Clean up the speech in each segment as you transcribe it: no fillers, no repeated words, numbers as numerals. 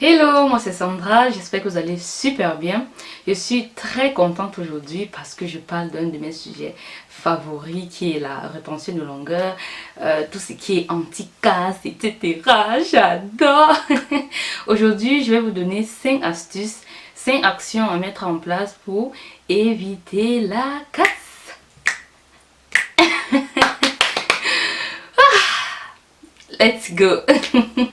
Hello, moi c'est Sandra, j'espère que vous allez super bien. Je suis très contente aujourd'hui parce que je parle d'un de mes sujets favoris qui est la rétention de longueur, tout ce qui est anti-casse, etc. J'adore. Aujourd'hui, je vais vous donner 5 astuces, 5 actions à mettre en place pour éviter la casse. Let's go.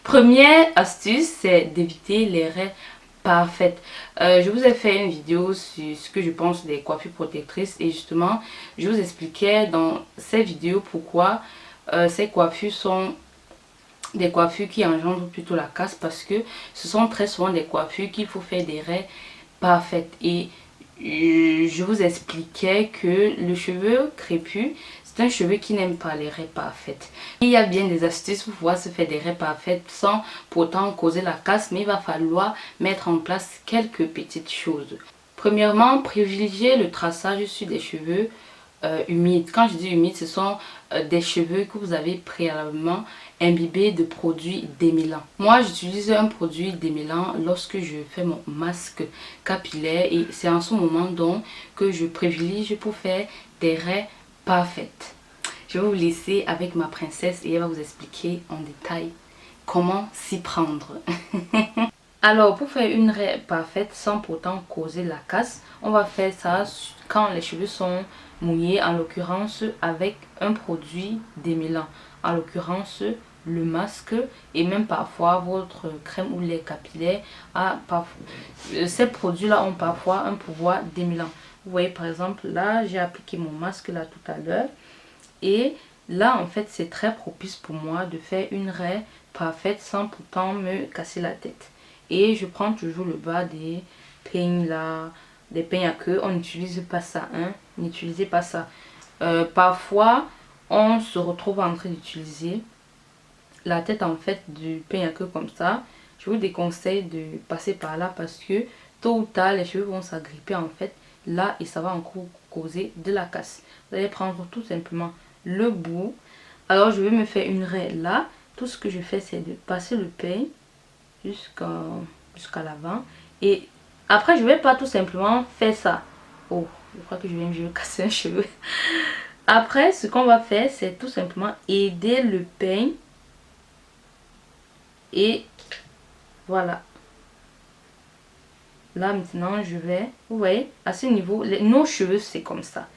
Première astuce, c'est d'éviter les raies parfaites. Je vous ai fait une vidéo sur ce que je pense des coiffures protectrices et justement, je vous expliquais dans cette vidéo pourquoi ces coiffures sont des coiffures qui engendrent plutôt la casse, parce que ce sont très souvent des coiffures qu'il faut faire des raies parfaites. Et je vous expliquais que le cheveu crépus, c'est un cheveu qui n'aime pas les raies parfaites. Il y a bien des astuces pour pouvoir se faire des raies parfaites sans pourtant causer la casse, mais il va falloir mettre en place quelques petites choses. Premièrement, privilégier le traçage sur des cheveux humides. Quand je dis humides, ce sont des cheveux que vous avez préalablement imbibés de produits démêlants. Moi, j'utilise un produit démêlant lorsque je fais mon masque capillaire et c'est en ce moment donc que je privilégie pour faire des raies parfaites. Je vais vous laisser avec ma princesse et elle va vous expliquer en détail comment s'y prendre. Alors, pour faire une raie parfaite sans pourtant causer la casse, on va faire ça quand les cheveux sont mouillés, en l'occurrence avec un produit démêlant, en l'occurrence le masque et même parfois votre crème ou lait capillaire. Ces produits-là ont parfois un pouvoir démêlant. Vous voyez par exemple, là j'ai appliqué mon masque là tout à l'heure et là en fait c'est très propice pour moi de faire une raie parfaite sans pourtant me casser la tête. Et je prends toujours le bas des peignes là, des peignes à queue. On n'utilise pas ça, hein. N'utilisez pas ça. Parfois, on se retrouve en train d'utiliser la tête en fait du peigne à queue comme ça. Je vous déconseille de passer par là parce que tôt ou tard, les cheveux vont s'agripper en fait là et ça va encore causer de la casse. Vous allez prendre tout simplement le bout. Alors, je vais me faire une raie là. Tout ce que je fais, c'est de passer le peigne jusqu'à l'avant et après je vais pas tout simplement faire ça. Oh, je crois que je vais casser un cheveu. Après, ce qu'on va faire, c'est tout simplement aider le peigne et voilà. Là maintenant je vais, vous voyez, à ce niveau nos cheveux c'est comme ça.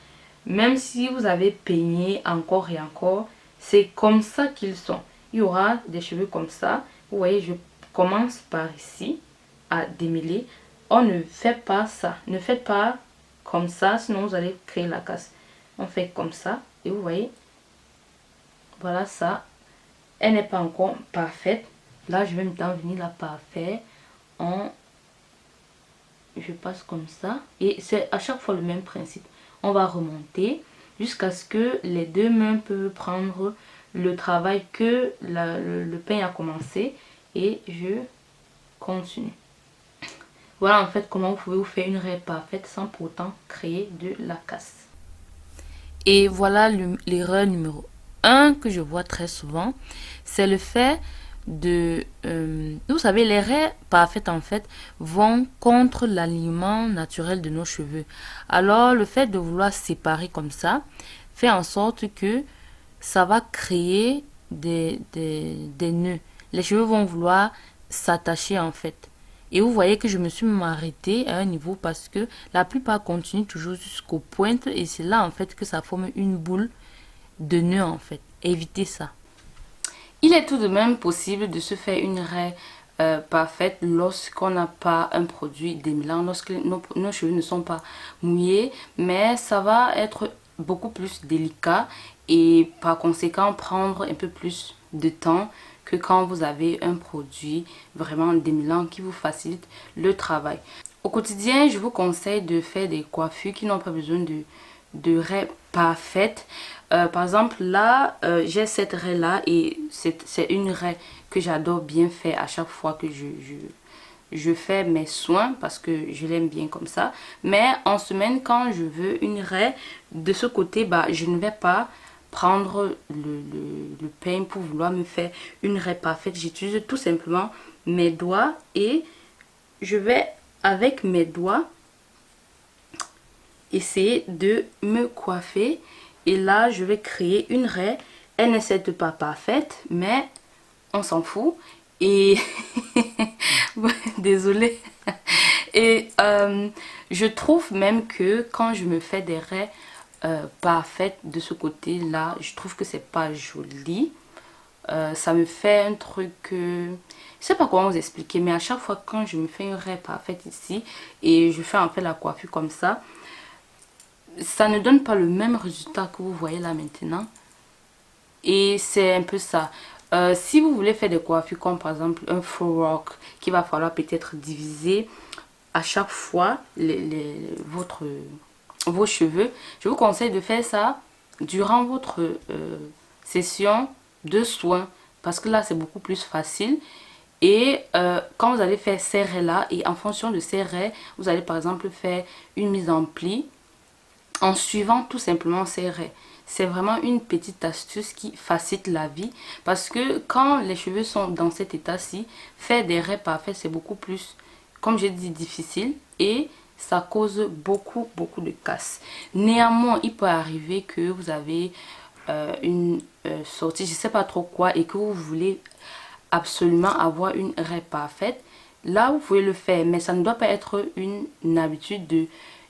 Même si vous avez peigné encore et encore, c'est comme ça qu'ils sont. Il y aura des cheveux comme ça. Vous voyez, je commence par ici à démêler. On ne fait pas ça. Ne faites pas comme ça, sinon vous allez créer la casse. On fait comme ça. Et vous voyez, voilà ça. Elle n'est pas encore parfaite. Là, je vais maintenant venir la parfaire je passe comme ça. Et c'est à chaque fois le même principe. On va remonter jusqu'à ce que les deux mains peuvent prendre le travail que le peigne a commencé. Et je continue. Voilà en fait comment vous pouvez vous faire une raie parfaite sans pourtant créer de la casse. Et voilà l'erreur numéro 1 que je vois très souvent. C'est le fait vous savez, les raies parfaites en fait vont contre l'alignement naturel de nos cheveux. Alors le fait de vouloir séparer comme ça fait en sorte que ça va créer des nœuds. Les cheveux vont vouloir s'attacher en fait. Et vous voyez que je me suis arrêtée à un niveau parce que la plupart continuent toujours jusqu'aux pointes et c'est là en fait que ça forme une boule de nœuds en fait. Évitez ça. Il est tout de même possible de se faire une raie parfaite lorsqu'on n'a pas un produit démêlant, lorsque nos cheveux ne sont pas mouillés, mais ça va être beaucoup plus délicat et par conséquent prendre un peu plus de temps que quand vous avez un produit vraiment démêlant qui vous facilite le travail. Au quotidien, je vous conseille de faire des coiffures qui n'ont pas besoin de raie parfaite. Par exemple là j'ai cette raie là et c'est une raie que j'adore bien faire à chaque fois que je fais mes soins parce que je l'aime bien comme ça. Mais en semaine quand je veux une raie de ce côté, bah je ne vais pas prendre le peigne pour vouloir me faire une raie parfaite. J'utilise tout simplement mes doigts et je vais avec mes doigts essayer de me coiffer. Et là, je vais créer une raie. Elle n'est certes pas parfaite, mais on s'en fout. Et désolée. Et je trouve même que quand je me fais des raies parfaites de ce côté-là, je trouve que c'est pas joli. Ça me fait un truc... je sais pas comment vous expliquer, mais à chaque fois quand je me fais une raie parfaite ici et je fais en fait la coiffure comme ça ne donne pas le même résultat que vous voyez là maintenant. Et c'est un peu ça. Si vous voulez faire des coiffures comme par exemple un faux rock qu'il va falloir peut-être diviser à chaque fois vos cheveux, je vous conseille de faire ça durant votre session de soins, parce que là c'est beaucoup plus facile. Et quand vous allez faire ces raies là, et en fonction de ces raies, vous allez par exemple faire une mise en pli en suivant tout simplement ces raies. C'est vraiment une petite astuce qui facilite la vie, parce que quand les cheveux sont dans cet état-ci, faire des raies parfaites c'est beaucoup plus, comme j'ai dit, difficile, et ça cause beaucoup de casse. Néanmoins, il peut arriver que vous avez une sortie, je sais pas trop quoi, et que vous voulez absolument avoir une raie parfaite. Là vous pouvez le faire, mais ça ne doit pas être une habitude de...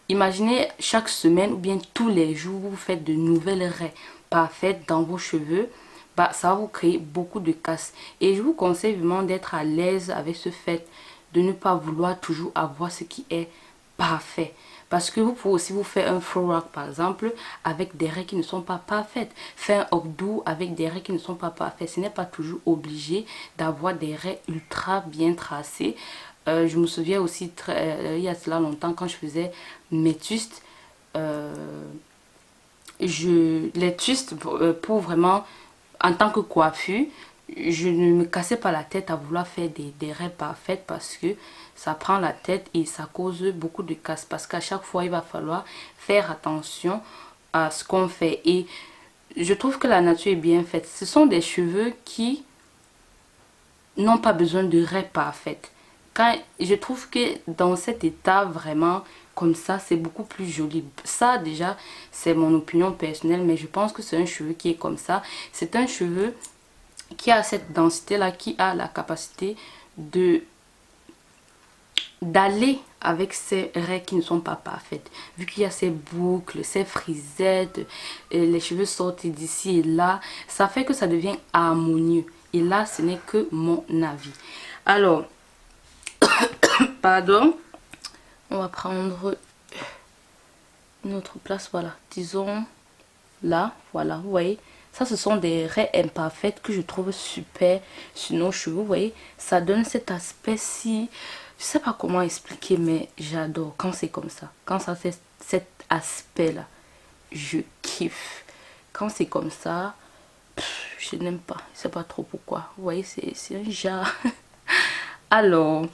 Imaginez chaque semaine ou bien tous les jours vous faites de nouvelles raies parfaites dans vos cheveux. Bah, ça va vous créer beaucoup de casse. Et je vous conseille vraiment d'être à l'aise avec ce fait de ne pas vouloir toujours avoir ce qui est parfait. Parce que vous pouvez aussi vous faire un faux rock par exemple avec des raies qui ne sont pas parfaites. Faire un updo avec des raies qui ne sont pas parfaites. Ce n'est pas toujours obligé d'avoir des raies ultra bien tracées. Je me souviens aussi il y a cela longtemps quand je faisais mes twists. Les twists pour vraiment en tant que coiffure, je ne me cassais pas la tête à vouloir faire des raies parfaites, parce que ça prend la tête et ça cause beaucoup de casse, parce qu'à chaque fois il va falloir faire attention à ce qu'on fait. Et je trouve que la nature est bien faite. Ce sont des cheveux qui n'ont pas besoin de raies parfaites. Je trouve que dans cet état vraiment comme ça, c'est beaucoup plus joli. Ça déjà c'est mon opinion personnelle, mais je pense que c'est un cheveu qui est comme ça. C'est un cheveu qui a cette densité là, qui a la capacité d'aller avec ces raies qui ne sont pas parfaites, vu qu'il y a ces boucles, ces frisettes, et les cheveux sortent d'ici et là, ça fait que ça devient harmonieux. Et là ce n'est que mon avis. Alors pardon, on va prendre une autre place, voilà, disons là, voilà, vous voyez, ça ce sont des raies imparfaites que je trouve super sur nos cheveux. Vous voyez, ça donne cet aspect si, je sais pas comment expliquer, mais j'adore quand c'est comme ça, quand ça fait cet aspect là, je kiffe. Quand c'est comme ça, je n'aime pas, je sais pas trop pourquoi. Vous voyez, c'est un genre. Alors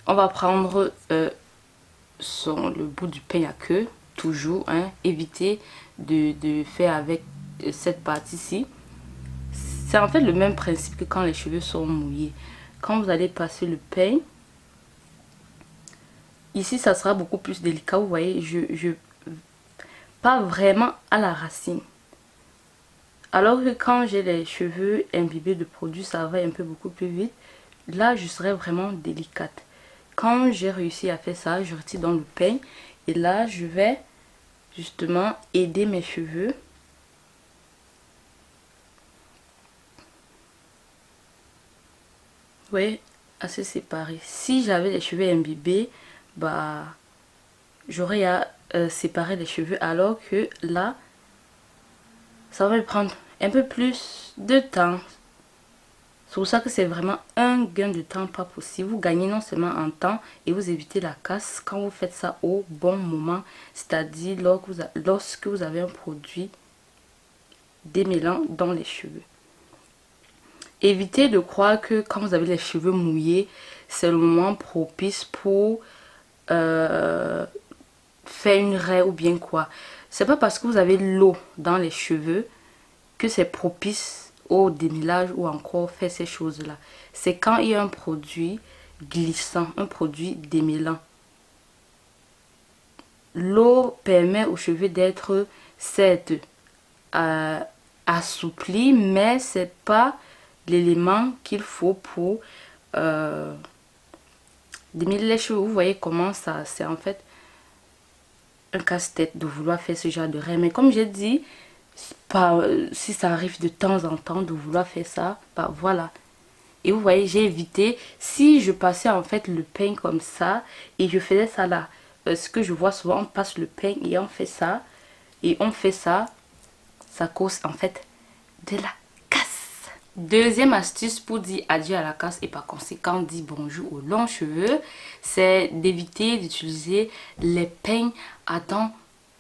on va prendre le bout du peigne à queue, toujours, hein, éviter de faire avec cette partie-ci. C'est en fait le même principe que quand les cheveux sont mouillés. Quand vous allez passer le peigne, ici ça sera beaucoup plus délicat. Vous voyez, pas vraiment à la racine. Alors que quand j'ai les cheveux imbibés de produits, ça va un peu beaucoup plus vite. Là, je serai vraiment délicate. Quand j'ai réussi à faire ça, je retire dans le peigne. Et là, je vais justement aider mes cheveux. Vous voyez, assez séparés. Si j'avais les cheveux imbibés, bah, j'aurais à séparer les cheveux. Alors que là, ça va me prendre un peu plus de temps. C'est pour ça que c'est vraiment un gain de temps pas possible. Vous gagnez non seulement en temps et vous évitez la casse quand vous faites ça au bon moment. C'est-à-dire lorsque vous avez un produit démêlant dans les cheveux. Évitez de croire que quand vous avez les cheveux mouillés, c'est le moment propice pour faire une raie ou bien quoi. C'est pas parce que vous avez l'eau dans les cheveux que c'est propice au démêlage ou encore faire ces choses là. c'est quand il y a un produit glissant, un produit démêlant. L'eau permet aux cheveux d'être certes assouplis, mais c'est pas l'élément qu'il faut pour démêler les cheveux. Vous voyez comment ça, c'est en fait un casse-tête de vouloir faire ce genre de règle. Mais comme j'ai dit, si ça arrive de temps en temps de vouloir faire ça, bah voilà. Et vous voyez, j'ai évité, si je passais en fait le peigne comme ça et je faisais ça là, ce que je vois souvent, on passe le peigne et on fait ça, et on fait ça, ça cause en fait de la casse. Deuxième astuce pour dire adieu à la casse et par conséquent dire bonjour aux longs cheveux, c'est d'éviter d'utiliser les peignes à dents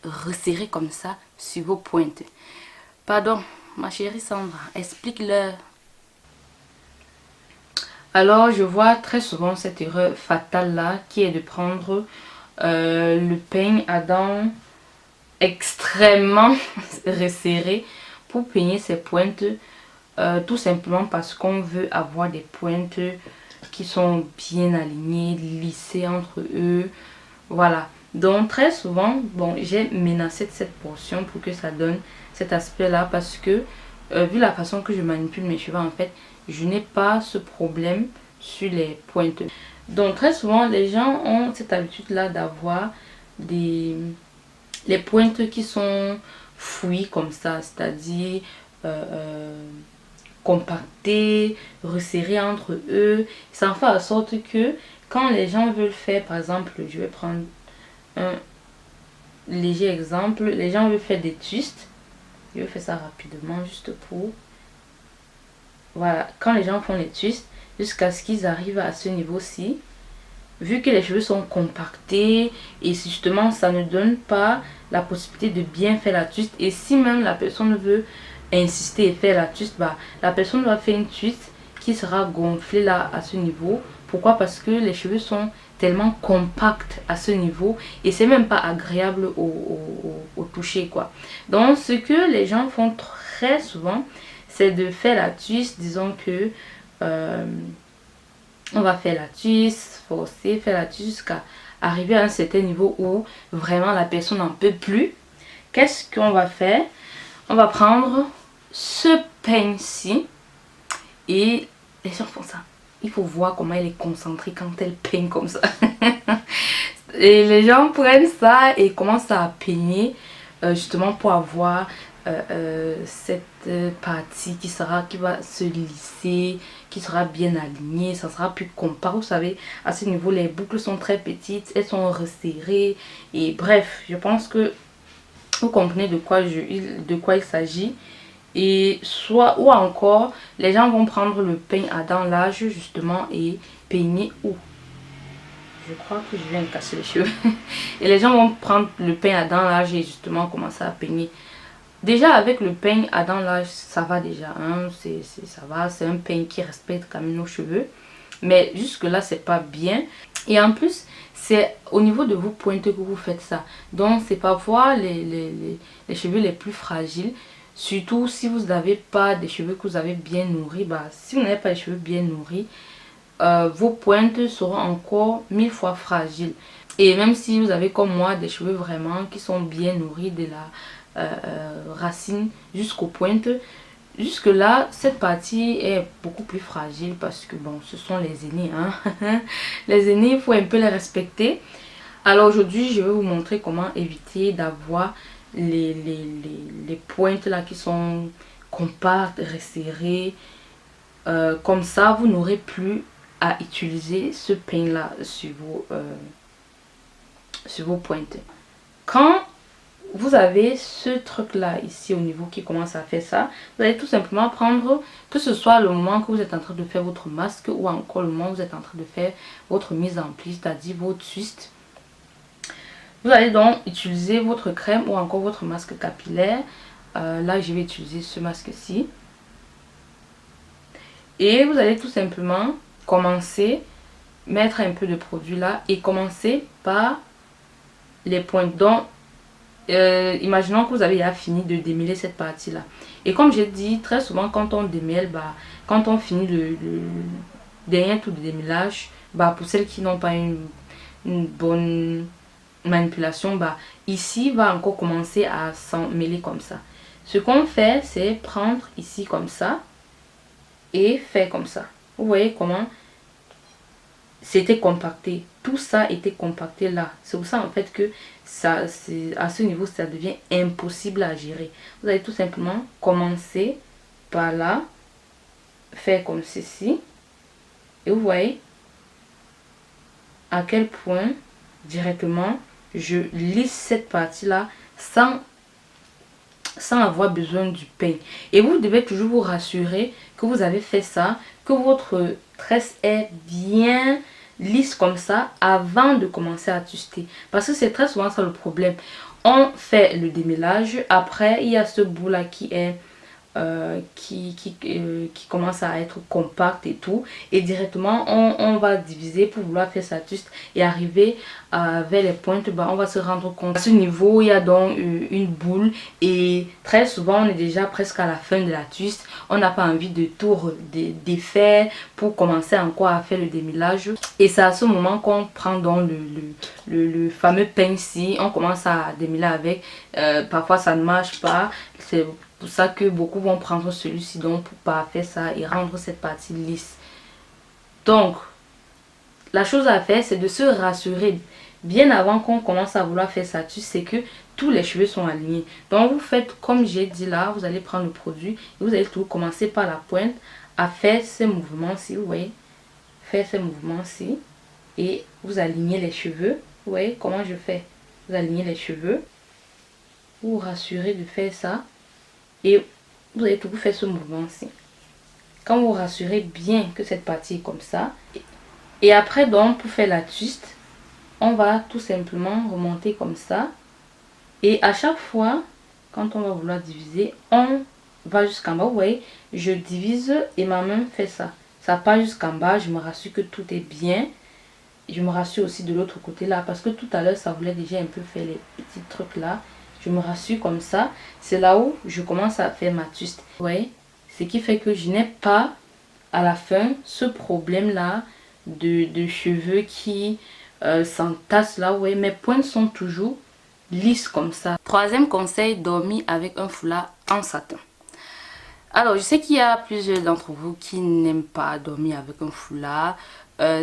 resserrées comme ça sur vos pointes. Pardon, ma chérie Sandra, explique-leur. Alors, je vois très souvent cette erreur fatale là qui est de prendre le peigne à dents extrêmement resserré pour peigner ses pointes, tout simplement parce qu'on veut avoir des pointes qui sont bien alignées, lissées entre eux. Voilà. Donc très souvent, bon, j'ai menacé de cette portion pour que ça donne cet aspect là parce que vu la façon que je manipule mes cheveux, en fait, je n'ai pas ce problème sur les pointes. Donc très souvent, les gens ont cette habitude là d'avoir les pointes qui sont fouilles comme ça, c'est-à-dire compactées, resserrées entre eux. Ça en fait en sorte que quand les gens veulent faire, par exemple, je vais prendre un léger exemple, les gens veulent faire des twists. Je vais faire ça rapidement juste pour... Voilà, quand les gens font les twists, jusqu'à ce qu'ils arrivent à ce niveau-ci, vu que les cheveux sont compactés et justement ça ne donne pas la possibilité de bien faire la twist, et si même la personne veut insister et faire la twist, bah, la personne doit faire une twist qui sera gonflée là à ce niveau. Pourquoi? Parce que les cheveux sont tellement compacts à ce niveau et c'est même pas agréable au toucher quoi. Donc ce que les gens font très souvent, c'est de faire la twist, disons que on va faire la twist, forcer, faire la twist jusqu'à arriver à un certain niveau où vraiment la personne n'en peut plus. Qu'est-ce qu'on va faire? On va prendre ce peigne-ci et les gens font ça. Il faut voir comment elle est concentrée quand elle peigne comme ça. Et les gens prennent ça et commencent à peigner justement pour avoir cette partie qui va se lisser, qui sera bien alignée, ça sera plus compact. Vous savez, à ce niveau, les boucles sont très petites, elles sont resserrées. Et bref, je pense que vous comprenez de quoi il s'agit. Et soit, ou encore, les gens vont prendre le peigne à dents large justement et peigner où? Je crois que je viens de casser les cheveux. Et les gens vont prendre le peigne à dents large et justement commencer à peigner. Déjà avec le peigne à dents large, ça va déjà. Hein? Ça va, c'est un peigne qui respecte quand même nos cheveux. Mais jusque là, c'est pas bien. Et en plus, c'est au niveau de vos pointes que vous faites ça. Donc, c'est parfois les cheveux les plus fragiles. Surtout si vous n'avez pas des cheveux que vous avez bien nourris. Bah, si vous n'avez pas les cheveux bien nourris, vos pointes seront encore 1000 fois fragiles. Et même si vous avez comme moi des cheveux vraiment qui sont bien nourris de la racine jusqu'aux pointes, jusque là cette partie est beaucoup plus fragile parce que bon, ce sont les aînés hein. Les aînés, il faut un peu les respecter. Alors aujourd'hui je vais vous montrer comment éviter d'avoir les pointes là qui sont compactes, resserrées. Comme ça vous n'aurez plus à utiliser ce peigne là sur vos pointes. Quand vous avez ce truc là ici au niveau qui commence à faire ça, vous allez tout simplement prendre, que ce soit le moment que vous êtes en train de faire votre masque ou encore le moment où vous êtes en train de faire votre mise en pli, c'est-à-dire vos twists. Vous allez donc utiliser votre crème ou encore votre masque capillaire. Là je vais utiliser ce masque-ci. Et vous allez tout simplement commencer, mettre un peu de produit là et commencer par les pointes. Donc imaginons que vous avez déjà fini de démêler cette partie là, et comme j'ai dit très souvent quand on démêle, bah, quand on finit derrière tout démêlage, bah, pour celles qui n'ont pas une bonne manipulation, bah, ici va encore commencer à s'en mêler comme ça. Ce qu'on fait, c'est prendre ici comme ça et faire comme ça. Vous voyez comment c'était compacté. Tout ça était compacté là. C'est pour ça en fait que ça, à ce niveau, ça devient impossible à gérer. Vous allez tout simplement commencer par là, faire comme ceci. Et vous voyez à quel point directement je lisse cette partie là sans avoir besoin du peigne. Et vous devez toujours vous rassurer que vous avez fait ça, que votre tresse est bien lisse comme ça avant de commencer à tuster. Parce que c'est très souvent ça le problème. On fait le démêlage, après il y a ce bout là qui est qui commence à être compact et tout, et directement on va diviser pour vouloir faire sa tuste et arriver vers les pointes, bah, on va se rendre compte à ce niveau il y a donc une boule, et très souvent on est déjà presque à la fin de la tuste, on n'a pas envie de tout défaire pour commencer encore à faire le démêlage, et c'est à ce moment qu'on prend donc le fameux peigne-ci, on commence à démêler avec. Parfois ça ne marche pas, c'est pour ça que beaucoup vont prendre celui-ci donc pour pas faire ça et rendre cette partie lisse. Donc la chose à faire, c'est de se rassurer bien avant qu'on commence à vouloir faire ça, c'est que tous les cheveux sont alignés. Donc vous faites comme j'ai dit là, vous allez prendre le produit et vous allez tout commencer par la pointe à faire ces mouvements-ci, vous voyez, faire ces mouvements-ci et vous alignez les cheveux. Vous voyez comment je fais? Vous alignez les cheveux, vous vous rassurez de faire ça. Et vous allez toujours faire ce mouvement-ci. Quand vous rassurez bien que cette partie est comme ça. Et après donc pour faire la twist, on va tout simplement remonter comme ça. Et à chaque fois, quand on va vouloir diviser, on va jusqu'en bas. Vous voyez, je divise et ma main fait ça. Ça part jusqu'en bas, je me rassure que tout est bien. Je me rassure aussi de l'autre côté là, parce que tout à l'heure ça voulait déjà un peu faire les petits trucs là. Je me rassure comme ça. C'est là où je commence à faire ma twist. Vous voyez? Ce qui fait que je n'ai pas à la fin ce problème là de cheveux qui s'entassent là. Vous voyez? Mes pointes sont toujours lisses comme ça. Troisième conseil, dormir avec un foulard en satin. Alors je sais qu'il y a plusieurs d'entre vous qui n'aiment pas dormir avec un foulard.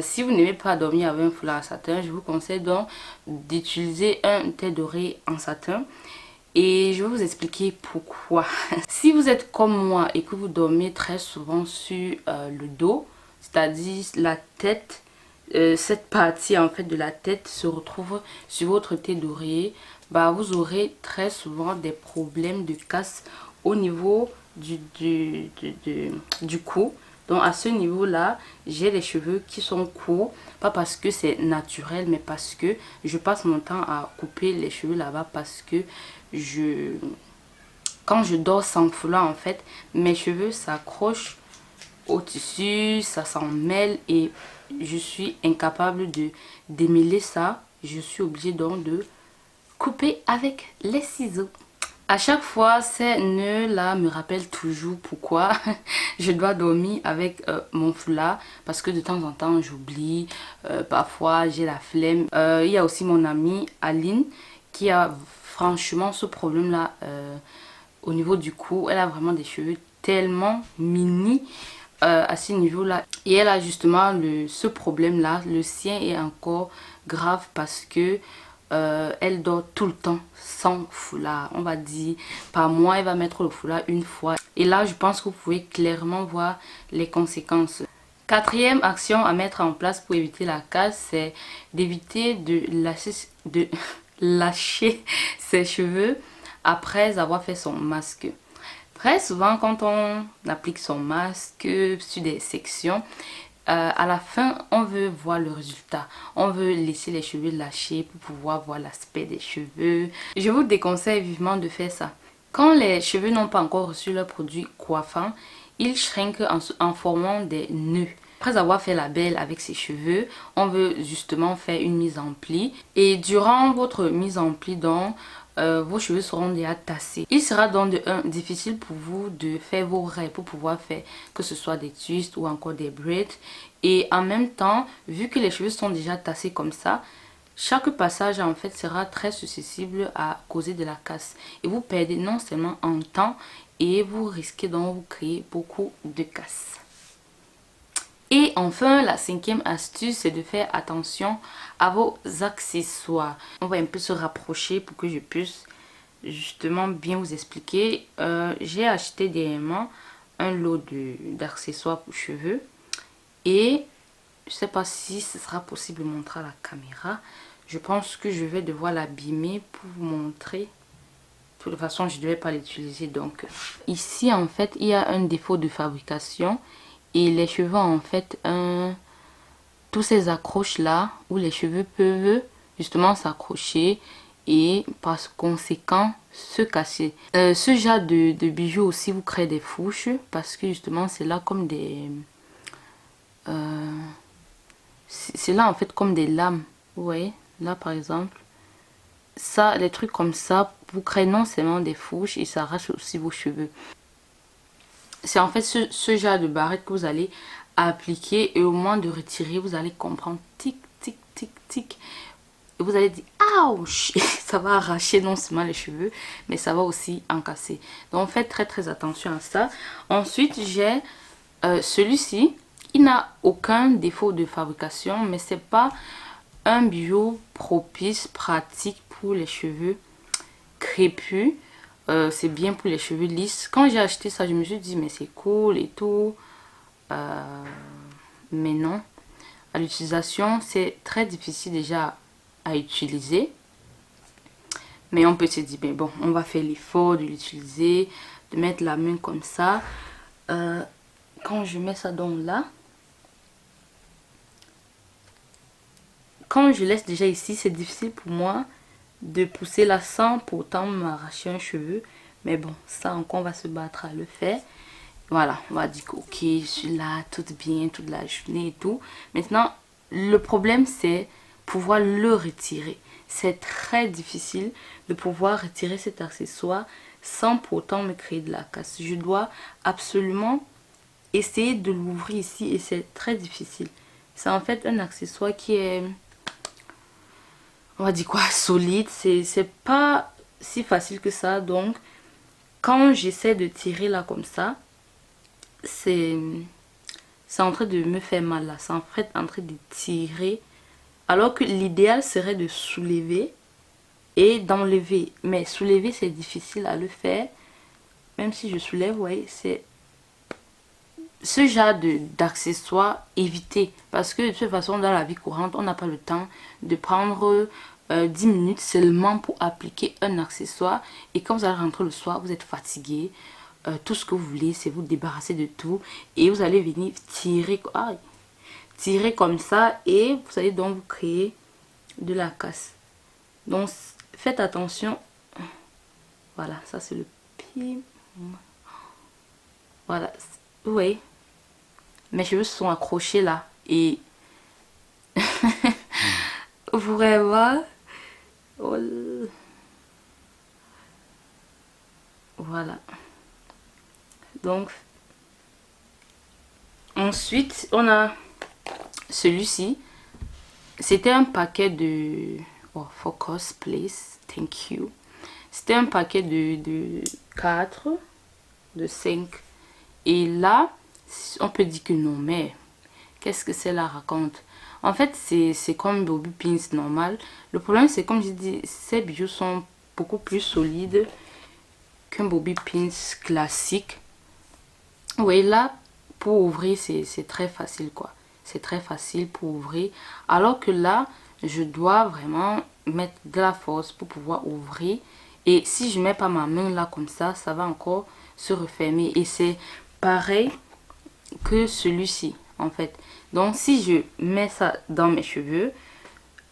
Si vous n'aimez pas dormir avec un foulard en satin, je vous conseille donc d'utiliser un thé doré en satin. Et je vais vous expliquer pourquoi. Si vous êtes comme moi et que vous dormez très souvent sur le dos, c'est-à-dire la tête, cette partie en fait de la tête se retrouve sur votre thé d'oreiller, bah, vous aurez très souvent des problèmes de casse au niveau du cou. Donc à ce niveau là, j'ai les cheveux qui sont courts, pas parce que c'est naturel, mais parce que je passe mon temps à couper les cheveux là-bas, parce que quand je dors sans foulard en fait, mes cheveux s'accrochent au tissu, ça s'en mêle et je suis incapable de démêler ça. Je suis obligée donc de couper avec les ciseaux. À chaque fois, ces nœuds là me rappellent toujours pourquoi je dois dormir avec mon foulard, parce que de temps en temps j'oublie, parfois j'ai la flemme. Il y a aussi mon amie Aline qui a franchement ce problème là au niveau du cou. Elle a vraiment des cheveux tellement mini à ce niveau là, et elle a justement ce problème là. Le sien est encore grave parce que elle dort tout le temps sans foulard. On va dire par mois elle va mettre le foulard une fois, et là je pense que vous pouvez clairement voir les conséquences. Quatrième action à mettre en place pour éviter la casse, c'est d'éviter de lâcher ses cheveux après avoir fait son masque. Très souvent quand on applique son masque sur des sections, à la fin on veut voir le résultat, on veut laisser les cheveux lâchés pour pouvoir voir l'aspect des cheveux. Je vous déconseille vivement de faire ça. Quand les cheveux n'ont pas encore reçu leur produit coiffant, ils shrinkent en formant des nœuds. Après avoir fait la belle avec ses cheveux, on veut justement faire une mise en pli. Et durant votre mise en pli, donc, vos cheveux seront déjà tassés. Il sera donc de un difficile pour vous de faire vos raies, pour pouvoir faire que ce soit des twists ou encore des braids. Et en même temps, vu que les cheveux sont déjà tassés comme ça, chaque passage en fait sera très susceptible à causer de la casse. Et vous perdez non seulement en temps, et vous risquez donc de créer beaucoup de casse. Et enfin, la cinquième astuce, c'est de faire attention à vos accessoires. On va un peu se rapprocher pour que je puisse justement bien vous expliquer. J'ai acheté dernièrement un lot d'accessoires pour cheveux. Et je ne sais pas si ce sera possible de montrer à la caméra. Je pense que je vais devoir l'abîmer pour vous montrer. De toute façon, je ne devais pas l'utiliser. Donc, ici, en fait, il y a un défaut de fabrication. Et les cheveux, en fait, tous ces accroches là où les cheveux peuvent justement s'accrocher et par conséquent se casser. Ce genre de bijoux aussi vous crée des fourches parce que justement c'est là comme des... c'est là en fait comme des lames. Vous voyez, là par exemple. Ça, les trucs comme ça vous créent non seulement des fourches et ça arrache aussi vos cheveux. C'est en fait ce genre de barrette que vous allez appliquer et au moment de retirer, vous allez comprendre tic, tic, tic, tic. Et vous allez dire, ouch, ça va arracher non seulement les cheveux, mais ça va aussi en casser. Donc faites très très attention à ça. Ensuite, j'ai celui-ci. Il n'a aucun défaut de fabrication, mais c'est pas un bijou propice, pratique pour les cheveux crépus. C'est bien pour les cheveux lisses. Quand j'ai acheté ça, je me suis dit mais c'est cool et tout, mais non, à l'utilisation c'est très difficile déjà à utiliser, mais on peut se dire mais bon, on va faire l'effort de l'utiliser, de mettre la main comme ça. Quand je mets ça donc là, quand je laisse déjà ici, c'est difficile pour moi de pousser là sans pourtant m'arracher un cheveu. Mais bon, ça encore on va se battre à le faire. Voilà, on va dire que ok, je suis là, toute bien, toute la journée et tout. Maintenant, le problème c'est pouvoir le retirer. C'est très difficile de pouvoir retirer cet accessoire sans pourtant me créer de la casse. Je dois absolument essayer de l'ouvrir ici et c'est très difficile. C'est en fait un accessoire qui est... on va dire quoi, solide, c'est pas si facile que ça. Donc quand j'essaie de tirer là comme ça, c'est en train de me faire mal là, c'est en fait en train de tirer, alors que l'idéal serait de soulever et d'enlever, mais soulever c'est difficile à le faire. Même si je soulève, vous voyez, c'est ce genre d'accessoires, éviter, parce que de toute façon dans la vie courante on n'a pas le temps de prendre 10 minutes seulement pour appliquer un accessoire. Et quand vous allez rentrer le soir, vous êtes fatigué, tout ce que vous voulez c'est vous débarrasser de tout et vous allez venir tirer comme ça et vous allez donc vous créer de la casse. Donc faites attention. Voilà, ça c'est le pire. Voilà, vous voyez, mes cheveux sont accrochés là et vraiment, voilà. Donc ensuite on a celui-ci. C'était un paquet de focus please, thank you. C'était un paquet de 4, de 5. Et là on peut dire que non, mais qu'est-ce que c'est la raconte? En fait c'est comme bobby pins normal. Le problème c'est comme je dis, ces bijoux sont beaucoup plus solides qu'un bobby pins classique. Oui, là pour ouvrir c'est très facile quoi. C'est très facile pour ouvrir, alors que là je dois vraiment mettre de la force pour pouvoir ouvrir. Et si je mets pas ma main là comme ça va encore se refermer. Et c'est pareil que celui-ci en fait. Donc si je mets ça dans mes cheveux,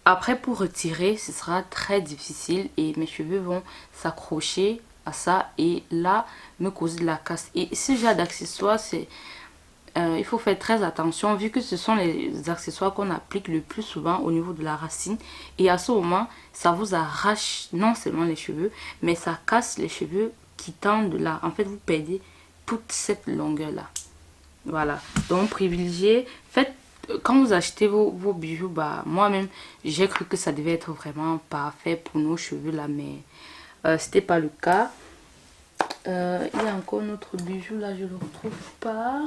après pour retirer ce sera très difficile et mes cheveux vont s'accrocher à ça et là me causer de la casse. Et ce genre d'accessoire il faut faire très attention vu que ce sont les accessoires qu'on applique le plus souvent au niveau de la racine. Et à ce moment, ça vous arrache non seulement les cheveux, mais ça casse les cheveux qui tendent là. En fait, vous perdez toute cette longueur-là. Voilà. Donc, privilégiez. Faites, quand vous achetez vos bijoux, bah, moi-même, j'ai cru que ça devait être vraiment parfait pour nos cheveux là, mais c'était pas le cas. Il y a encore notre bijou là, je le retrouve pas.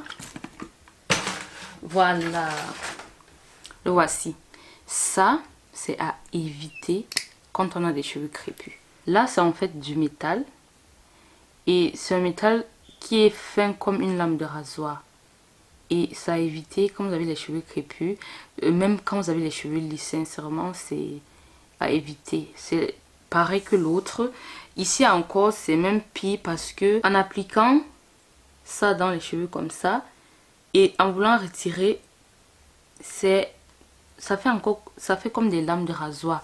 Voilà, le voici. Ça, c'est à éviter quand on a des cheveux crépus. Là, c'est en fait du métal. Et c'est un métal qui est fin comme une lame de rasoir. Et ça à éviter quand vous avez les cheveux crépus. Même quand vous avez les cheveux lisses, sincèrement, c'est à éviter. C'est pareil que l'autre. Ici encore, c'est même pire parce que en appliquant ça dans les cheveux comme ça, et en voulant retirer, ça fait comme des lames de rasoir.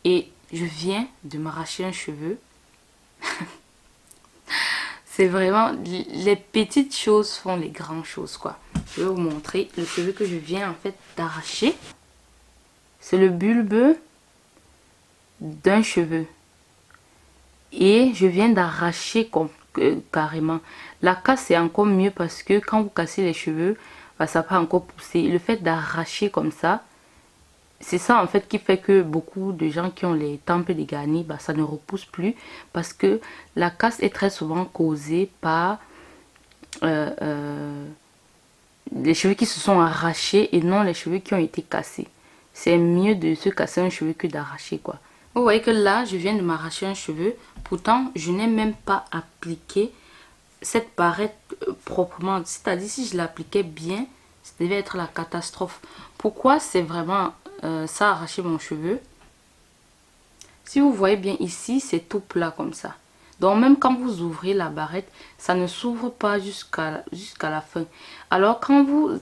Et je viens de m'arracher un cheveu. C'est vraiment, les petites choses font les grandes choses, quoi. Je vais vous montrer le cheveu que je viens en fait d'arracher. C'est le bulbe d'un cheveu. Et je viens d'arracher carrément. La casse est encore mieux parce que quand vous cassez les cheveux, bah, ça peut encore pousser. Le fait d'arracher comme ça, c'est ça en fait qui fait que beaucoup de gens qui ont les tempes dégarnies, bah, ça ne repousse plus. Parce que la casse est très souvent causée par les cheveux qui se sont arrachés et non les cheveux qui ont été cassés. C'est mieux de se casser un cheveu que d'arracher, quoi. Vous voyez que là, je viens de m'arracher un cheveu. Pourtant, je n'ai même pas appliqué cette barrette proprement. C'est-à-dire, si je l'appliquais bien, ça devait être la catastrophe. Pourquoi c'est vraiment ça arracher mon cheveu? Si vous voyez bien ici, c'est tout plat comme ça. Donc, même quand vous ouvrez la barrette, ça ne s'ouvre pas jusqu'à la fin. Alors, quand vous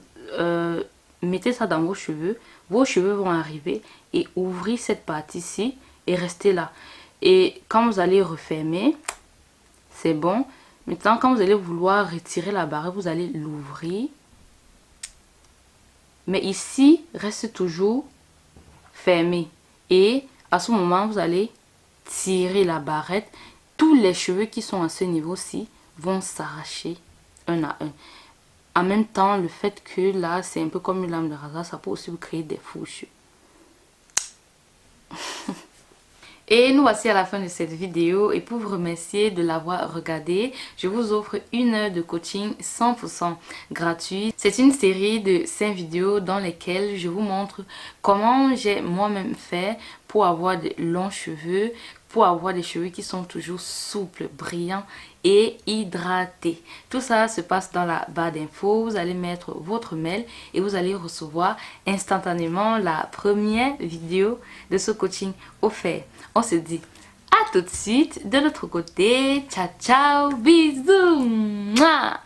mettez ça dans vos cheveux vont arriver et ouvrir cette partie-ci et rester là. Et quand vous allez refermer, c'est bon. Maintenant, quand vous allez vouloir retirer la barrette, vous allez l'ouvrir. Mais ici, reste toujours fermé. Et à ce moment, vous allez tirer la barrette. Tous les cheveux qui sont à ce niveau-ci vont s'arracher un à un. En même temps, le fait que là, c'est un peu comme une lame de rasoir, ça peut aussi vous créer des fourches. Et nous voici à la fin de cette vidéo et pour vous remercier de l'avoir regardé, je vous offre 1 heure de coaching 100% gratuit. C'est une série de 5 vidéos dans lesquelles je vous montre comment j'ai moi-même fait pour avoir de longs cheveux, pour avoir des cheveux qui sont toujours souples, brillants et hydratés. Tout ça se passe dans la barre d'infos. Vous allez mettre votre mail et vous allez recevoir instantanément la première vidéo de ce coaching offert. On se dit à tout de suite de l'autre côté. Ciao, ciao, bisous. Mouah.